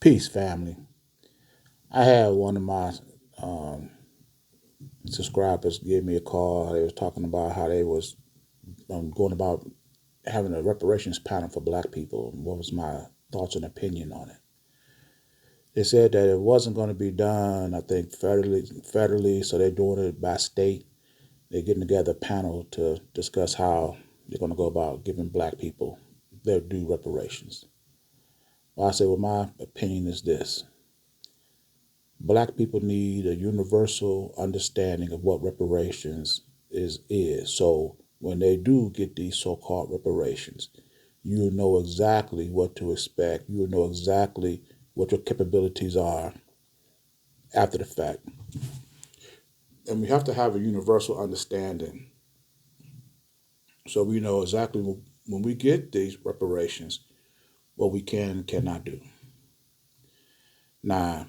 Peace, family. I had one of my um, subscribers give me a call. They was talking about how they was going about having a reparations panel for Black people. What was my thoughts and opinion on it? They said that it wasn't going to be done, I think, federally, so they're doing it by state. They're getting together a panel to discuss how they're going to go about giving Black people their due reparations. Well, I say, well, my opinion is this. Black people need a universal understanding of what reparations is. So when they do get these so-called reparations, you know exactly what to expect. You know exactly what your capabilities are after the fact. And we have to have a universal understanding so we know exactly when we get these reparations what we can and cannot do. Now,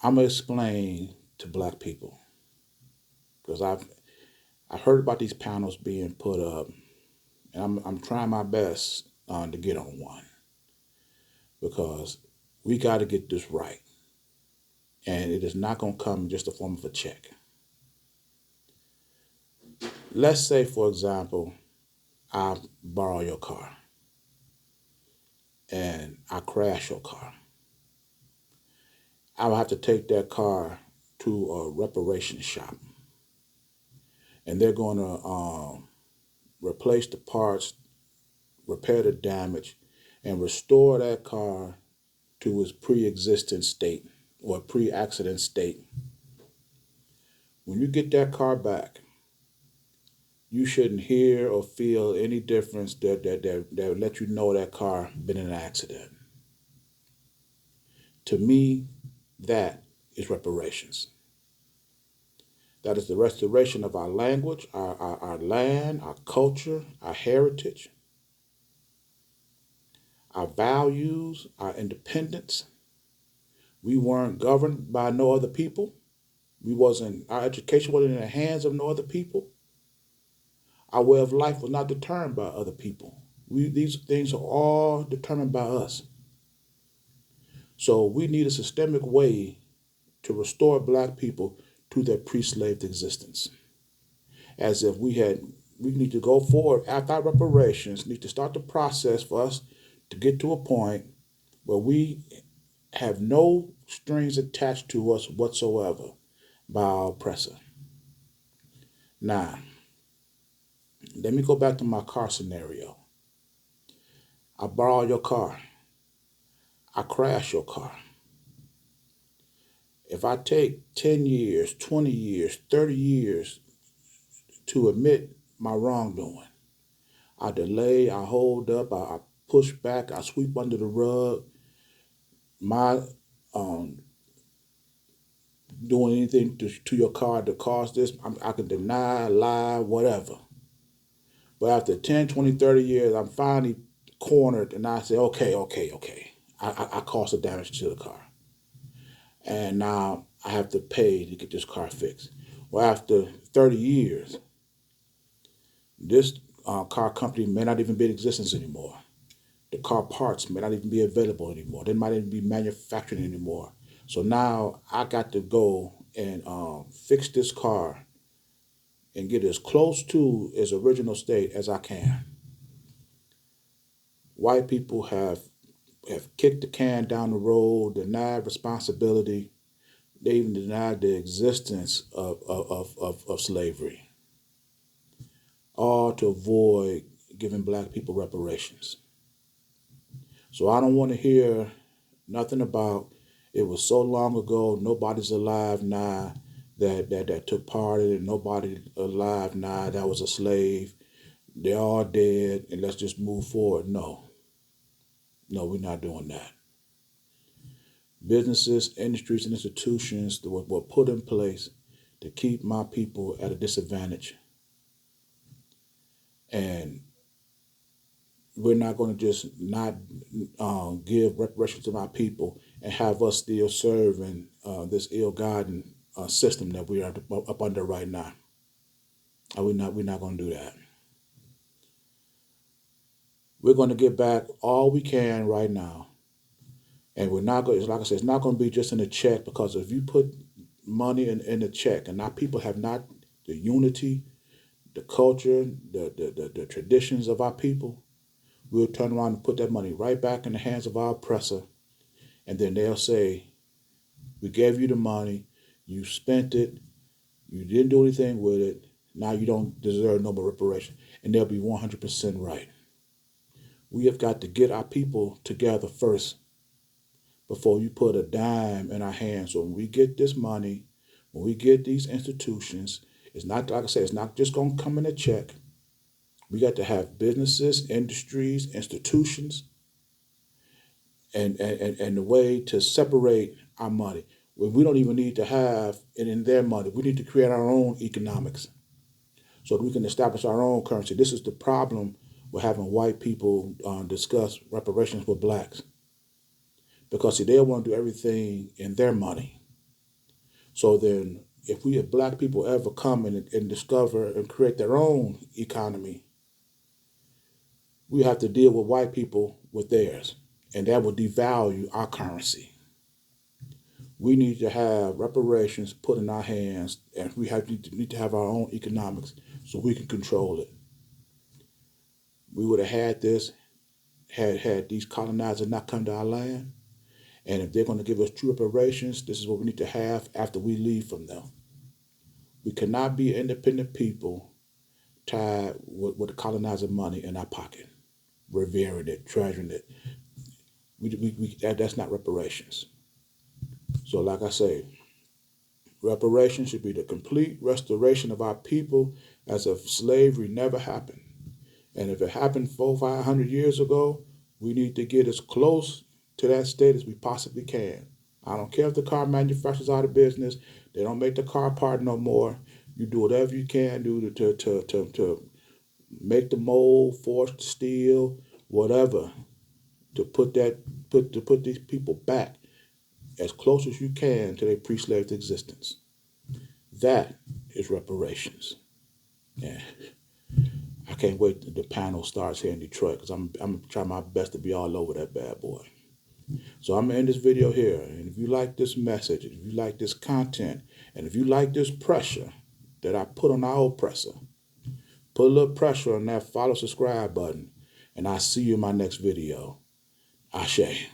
I'm gonna explain to Black people because I heard about these panels being put up, and I'm trying my best to get on one because we got to get this right, and it is not going to come in just the form of a check. Let's say, for example, I borrow your car and I crash your car. I will have to take that car to a reparation shop, and they're going to replace the parts, repair the damage, and restore that car to its pre-existing state or pre-accident state. When you get that car back, you shouldn't hear or feel any difference that would let you know that car been in an accident. To me, that is reparations. That is the restoration of our language, our land, our culture, our heritage, our values, our independence. We weren't governed by no other people. Our education wasn't in the hands of no other people. Our way of life was not determined by other people. These things are all determined by us. So we need a systemic way to restore Black people to their pre-slave existence. As if we need to go forward after our reparations, need to start the process for us to get to a point where we have no strings attached to us whatsoever by our oppressor. Now, let me go back to my car scenario. I borrow your car. I crash your car. If I take 10 years, 20 years, 30 years to admit my wrongdoing, I delay, I hold up, I push back, I sweep under the rug, my doing anything to your car to cause this, I can deny, lie, whatever. But after 10, 20, 30 years, I'm finally cornered and I say, okay. I caused the damage to the car. And now I have to pay to get this car fixed. Well, after 30 years, this car company may not even be in existence anymore. The car parts may not even be available anymore. They might even be manufactured anymore. So now I got to go and fix this car and get as close to its original state as I can. White people have kicked the can down the road, denied responsibility. They even denied the existence of slavery, all to avoid giving Black people reparations. So I don't want to hear nothing about it was so long ago, nobody's alive now that took part in it, nobody alive now that was a slave. They're all dead and let's just move forward. No, we're not doing that. Businesses, industries, and institutions that were put in place to keep my people at a disadvantage. And we're not going to just not give reparations to my people and have us still serving this ill-gotten system that we are up under right now. We're not going to do that. We're going to get back all we can right now And we're not going. Like I said, it's not going to be just in a check, because if you put money in a check, and our people have not the unity, the culture, the traditions of our people, we'll turn around and put that money right back in the hands of our oppressor, and then they'll say, "We gave you the money, you spent it, you didn't do anything with it. Now you don't deserve no more reparation," and they'll be 100% right. We have got to get our people together first before you put a dime in our hands. So when we get this money, when we get these institutions, it's not, like I said, it's not just going to come in a check. We got to have businesses, industries, institutions, and the way to separate our money. We don't even need to have it in their money. We need to create our own economics so that we can establish our own currency. This is the problem with having white people discuss reparations with blacks, because see, they want to do everything in their money. So then, if black people ever come and discover and create their own economy, we have to deal with white people with theirs, and that will devalue our currency. We need to have reparations put in our hands, and we need to have our own economics so we can control it. We would have had this had these colonizers not come to our land, and if they're going to give us true reparations, this is what we need to have after we leave from them. We cannot be independent people tied with the colonizer money in our pocket, revering it, treasuring it. That's not reparations. So, like I say, reparations should be the complete restoration of our people as if slavery never happened. And if it happened 400, 500 years ago, we need to get as close to that state as we possibly can. I don't care if the car manufacturer's out of business, they don't make the car part no more. You do whatever you can do to make the mold, forge the steel, whatever, to put these people back as close as you can to their pre-slave existence. That is reparations. Yeah. I can't wait till the panel starts here in Detroit, because I'm trying my best to be all over that bad boy. So I'm gonna end this video here. And if you like this message, if you like this content, and if you like this pressure that I put on our oppressor, put a little pressure on that follow subscribe button, and I'll see you in my next video. Ashe.